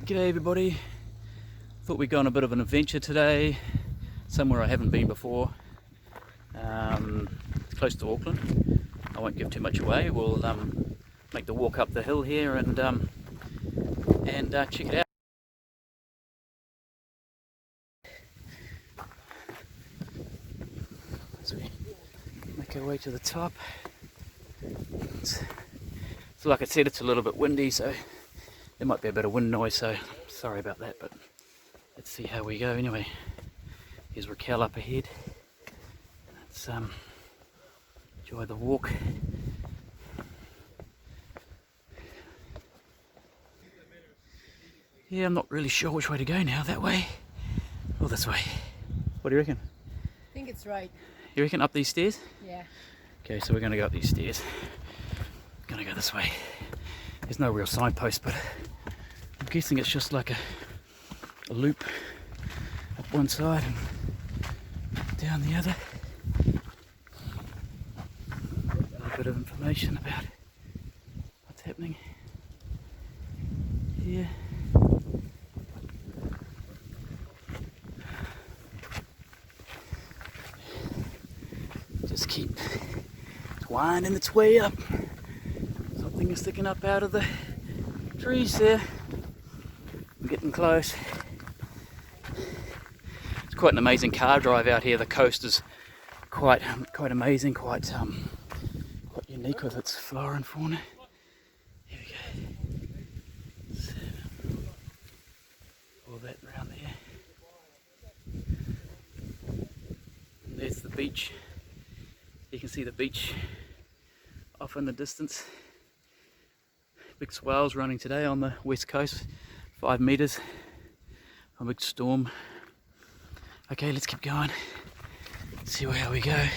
G'day everybody. Thought we'd go on a bit of an adventure today, somewhere I haven't been before. It's close to Auckland. I won't give too much away. We'll make the walk up the hill here and check it out. As we make our way to the top. So like I said, it's a little bit windy, so there might be a bit of wind noise, so sorry about that, but let's see how we go anyway. Here's Raquel up ahead. Let's enjoy the walk. Yeah, I'm not really sure which way to go now, that way or this way. What do you reckon? I think it's right. You reckon up these stairs? Yeah. Okay, so we're going to go up these stairs. Going to go this way. There's no real signpost, but I'm guessing it's just like a loop up one side and down the other. A little bit of information about what's happening here. Just keep winding its way up. Something is sticking up out of the trees there. I'm getting close. It's quite an amazing car drive out here. The coast is quite amazing, quite unique with its flora and fauna. Here we go. So, all that around there. And there's the beach. You can see the beach off in the distance. Big swells running today on the west coast, 5 meters. A big storm. Okay, let's keep going. See how we go.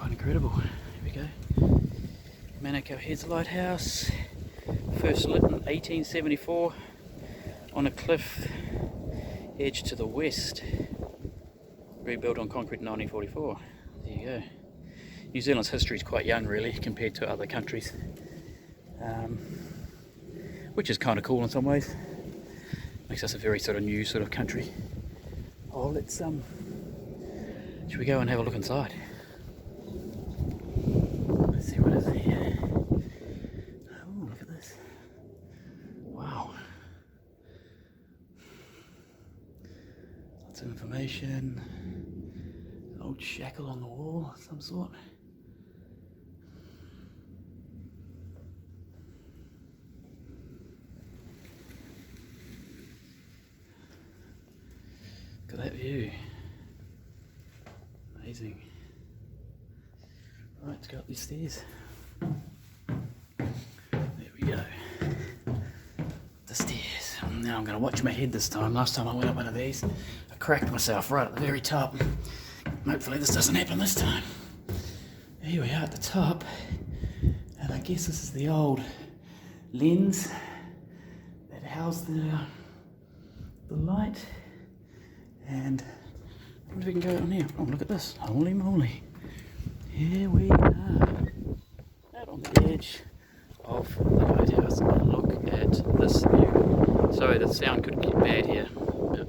Incredible. Here we go. Manukau Heads Lighthouse, first lit in 1874 on a cliff edge to the west, rebuilt on concrete in 1944. There you go. New Zealand's history is quite young really compared to other countries, which is kind of cool in some ways. Makes us a very sort of new sort of country. Oh, let's should we go and have a look inside? See what is here. Oh, look at this. Wow. Lots of information. An old shackle on the wall of some sort. Look at that view. Amazing. Right, let's go up these stairs. There we go. The stairs. Now I'm going to watch my head this time. Last time I went up one of these, I cracked myself right at the very top. Hopefully this doesn't happen this time. Here we are at the top. And I guess this is the old lens that housed the light. And I wonder if we can go on here. Oh, look at this. Holy moly. Here we are, out on the edge of the lighthouse, and look at this view. Sorry, the sound could get bad here. Look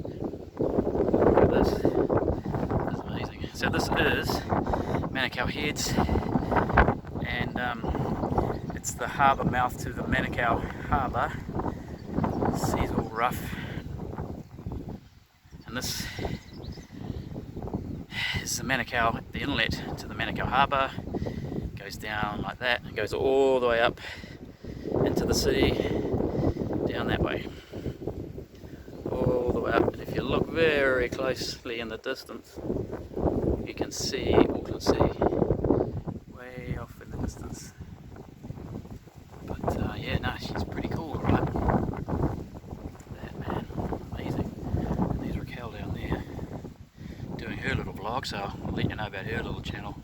at this. That's amazing. So this is Manukau Heads, and it's the harbour mouth to the Manukau harbour. The sea's all rough, and this is the Manukau, the inlet to the Manukau harbour. Goes down like that and goes all the way up into the sea, down that way, all the way up. And if you look very closely in the distance, you can see Auckland Sea way off in the distance. But yeah, no, she's pretty cool, right? That man, amazing. vlog, so I'll let you know about her little channel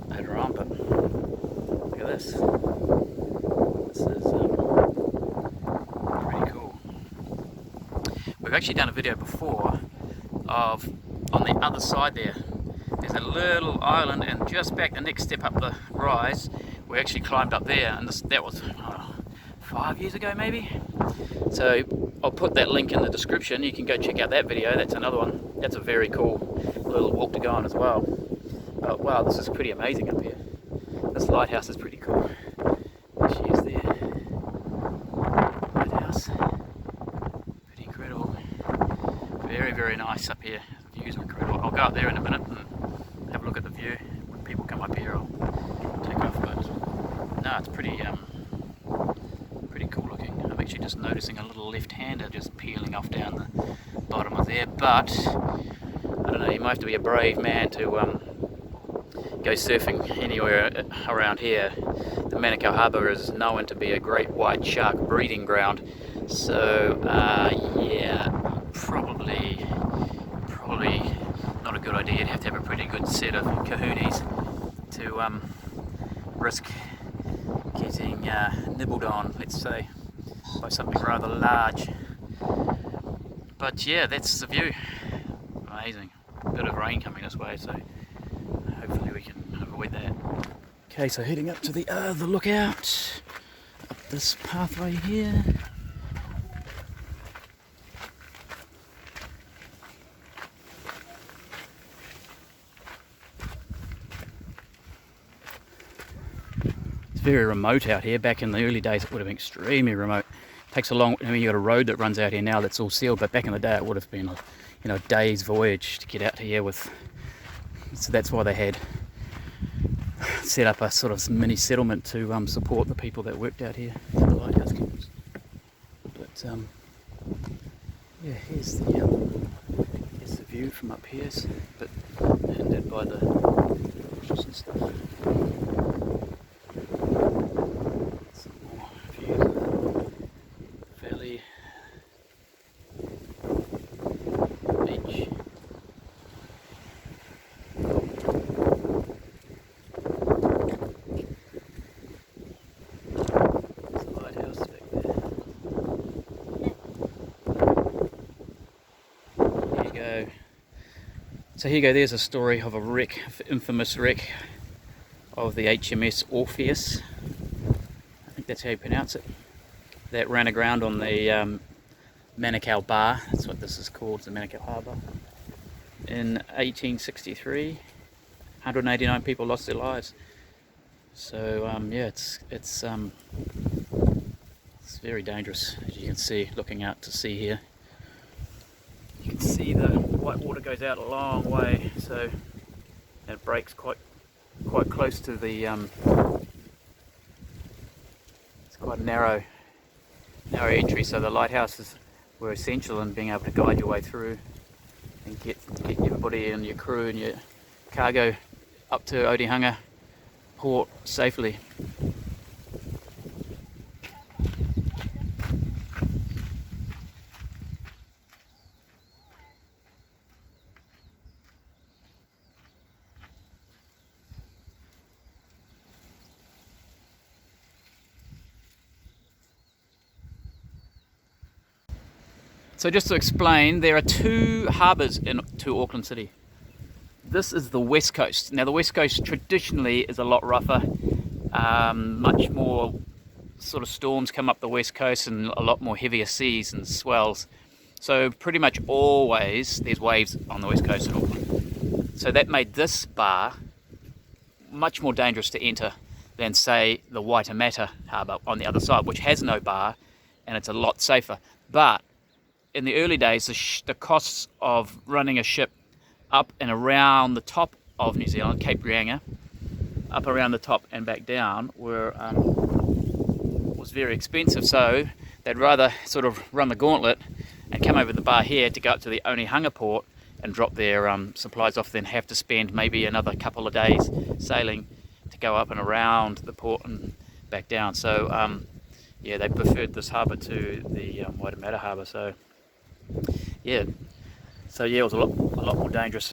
later on. But look at this. This is pretty cool. We've actually done a video before of, on the other side there's a little island, and just back the next step up the rise, we actually climbed up there, and that was 5 years ago maybe. So I'll put that link in the description. You can go check out that video. That's another one. That's a very cool little walk to go on as well. But wow, this is pretty amazing up here. This lighthouse is pretty cool. There she is there. Lighthouse. Pretty incredible. Very, very nice up here. The views are incredible. I'll go up there in a minute and have a look at the view. When people come up here, I'll take off. But no, it's pretty cool looking. I'm actually just noticing a little left-hander just peeling off down the bottom of there. But I don't know, you might have to be a brave man to go surfing anywhere around here. The Manukau harbour is known to be a great white shark breeding ground. So yeah, probably not a good idea. You'd have to have a pretty good set of kahunas to risk getting nibbled on, let's say, by something rather large. But yeah, that's the view. Amazing. A bit of rain coming this way, so hopefully we can avoid that. Okay, so heading up to the other lookout, up this pathway here. Very remote out here. Back in the early days it would have been extremely remote. Takes a long, I mean, you got a road that runs out here now that's all sealed, but back in the day it would have been a day's voyage to get out here with. So that's why they had set up a sort of mini settlement to support the people that worked out here, the lighthouse keepers. But yeah, here's the view from up here. It's a bit hindered by the bushes and stuff. So here you go, there's a story of a wreck, infamous wreck of the HMS Orpheus, I think that's how you pronounce it, that ran aground on the Manukau Bar, that's what this is called, the Manukau Harbour, in 1863. 189 people lost their lives. So yeah, it's very dangerous, as you can see, looking out to sea here. You can see the white water goes out a long way, so it breaks quite close to the it's quite a narrow entry, so the lighthouses were essential in being able to guide your way through and get everybody and your crew and your cargo up to Otihanga port safely. So just to explain, there are two harbours to Auckland City. This is the West Coast. Now the West Coast traditionally is a lot rougher, much more sort of storms come up the West Coast and a lot more heavier seas and swells. So pretty much always there's waves on the West Coast of Auckland. So that made this bar much more dangerous to enter than say the Waitemata harbour on the other side, which has no bar and it's a lot safer. But in the early days, the costs of running a ship up and around the top of New Zealand, Cape Reinga, up around the top and back down, was very expensive. So they'd rather sort of run the gauntlet and come over the bar here to go up to the Onehunga port and drop their supplies off, then have to spend maybe another couple of days sailing to go up and around the port and back down. So yeah, they preferred this harbour to the Waitemata harbour. So yeah, it was a lot more dangerous.